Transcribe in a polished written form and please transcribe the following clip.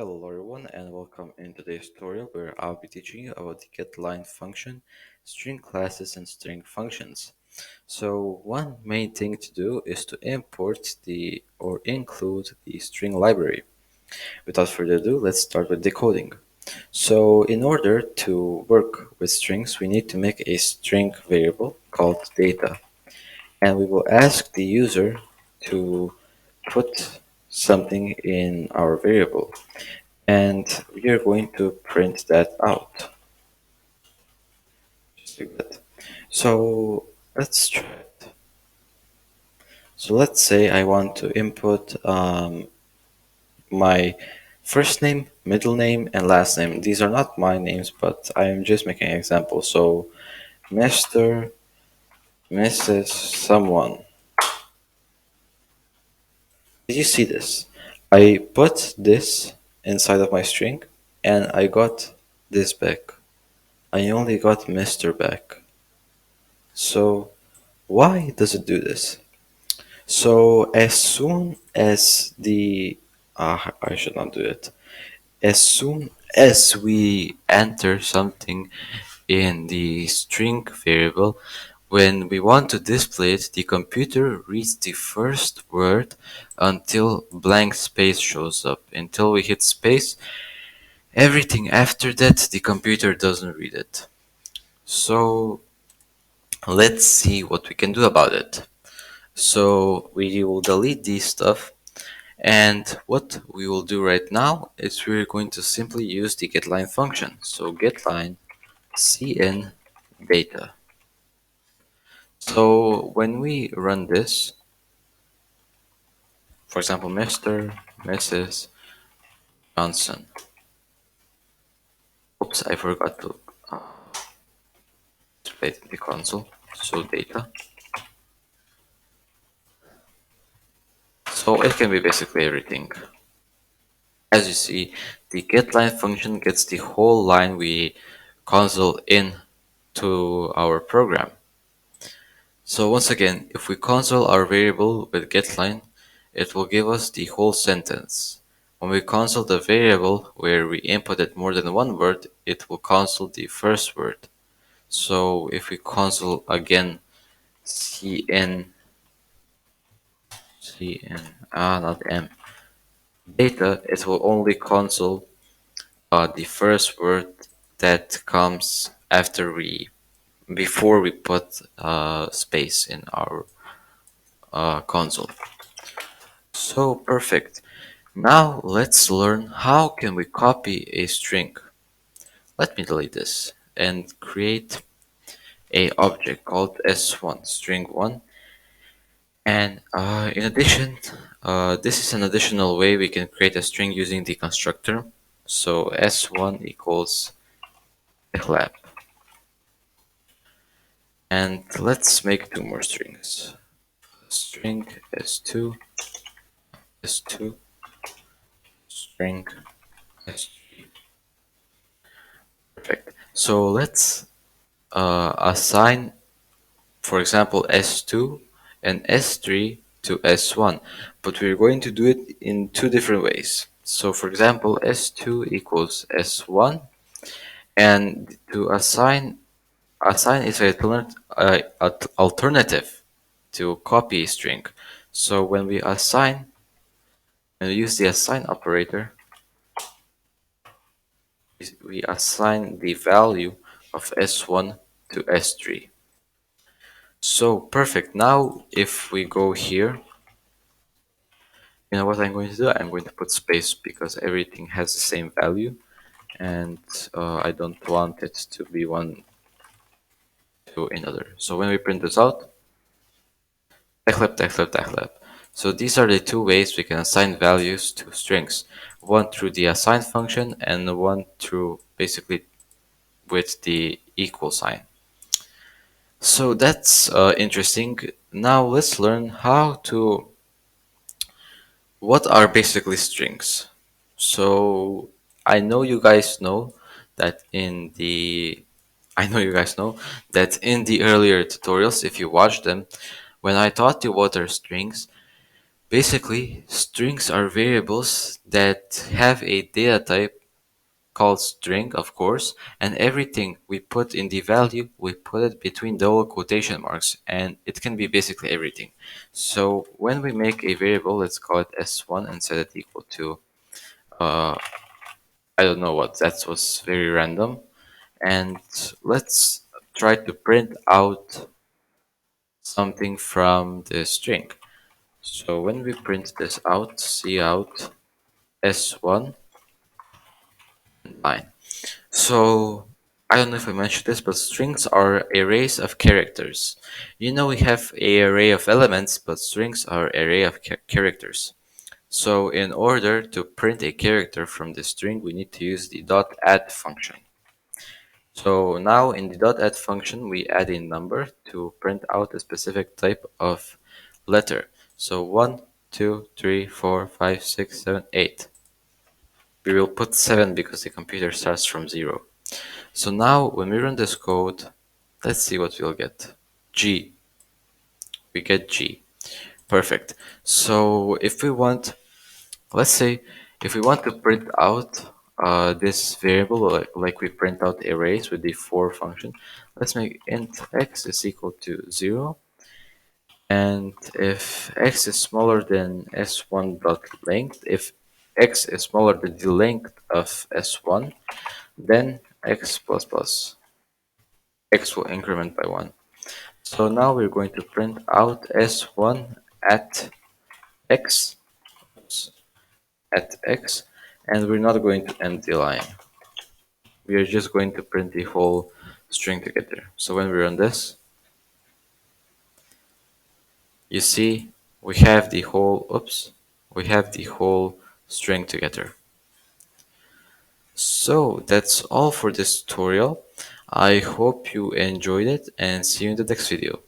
Hello everyone and welcome in today's tutorial where I'll be teaching you about the getline function, string classes and string functions. So one main thing to do is to import the or include the string library. Without further ado, let's start with decoding. So in order to work with strings, we need to make a string variable called data, and we will ask the user to put something in our variable, and we are going to print that out, just like that. So let's try it. So let's say I want to input my first name, middle name, and last name. These are not my names, but I am just making an example. So Mr., Mrs., someone. Did you see this? I put this inside of my string and I got this back. I only got Mr. back. So why does it do this? So as soon as I should not do it. As soon as we enter something in the string variable, when we want to display it, the computer reads the first word until blank space shows up. Until we hit space, everything after that, the computer doesn't read it. So let's see what we can do about it. So we will delete this stuff, and what we will do right now is we're going to simply use the getline function. So getline cn data. So when we run this, for example, Mr., Mrs. Johnson. Oops, I forgot to display it in the console. So data. So it can be basically everything. As you see, the getLine function gets the whole line we console in to our program. So once again, if we console our variable with getLine, it will give us the whole sentence. When we console the variable where we inputted more than one word, it will console the first word. So if we console again not m, data, it will only console the first word that comes before we put space in our console. So perfect. Now let's learn how can we copy a string. Let me delete this and create a object called s1 string1, and in addition, this is an additional way we can create a string using the constructor. So s1 equals clap. And let's make two more strings. String s2, s2, string s3. Perfect. So let's assign, for example, s2 and s3 to s1, but we're going to do it in two different ways. So for example, s2 equals s1, and to assign is an alternative to copy a string. So when we assign and we use the assign operator, we assign the value of s1 to s3. So perfect. Now if we go here, you know what I'm going to do? I'm going to put space because everything has the same value, and I don't want it to be one to another. So when we print this out, teclap, teclap, teclap. So these are the two ways we can assign values to strings. One through the assign function and one through basically with the equal sign. So that's interesting. Now let's learn what are basically strings. So I know you guys know that in the I know you guys know that in the earlier tutorials, if you watch them, when I taught you what are strings, Basically, strings are variables that have a data type called string, of course, and everything we put in the value, we put it between double quotation marks, and it can be basically everything. So when we make a variable, let's call it s1 and set it equal to, uh, I don't know what, that was very random. And let's try to print out something from the string. So when we print this out, cout s1 line. So I don't know if I mentioned this, but strings are arrays of characters. You know we have a array of elements, but strings are array of characters. So in order to print a character from the string, we need to use the .add function. So now in the .add function, we add a number to print out a specific type of letter. So 1, 2, 3, 4, 5, 6, 7, 8. We will put 7 because the computer starts from 0. So now when we run this code, let's see what we'll get. G. We get G. Perfect. So if we want, let's say, if we want to print out this variable, like we print out arrays with the for function, let's make int x is equal to 0. And if x is smaller than s1 dot length, if x is smaller than the length of s1, then x plus plus x will increment by 1. So now we're going to print out s1 at x, and we're not going to end the line. We are just going to print the whole string together. So when we run this, you see we have the whole, we have the whole string together. So that's all for this tutorial. I hope you enjoyed it and see you in the next video.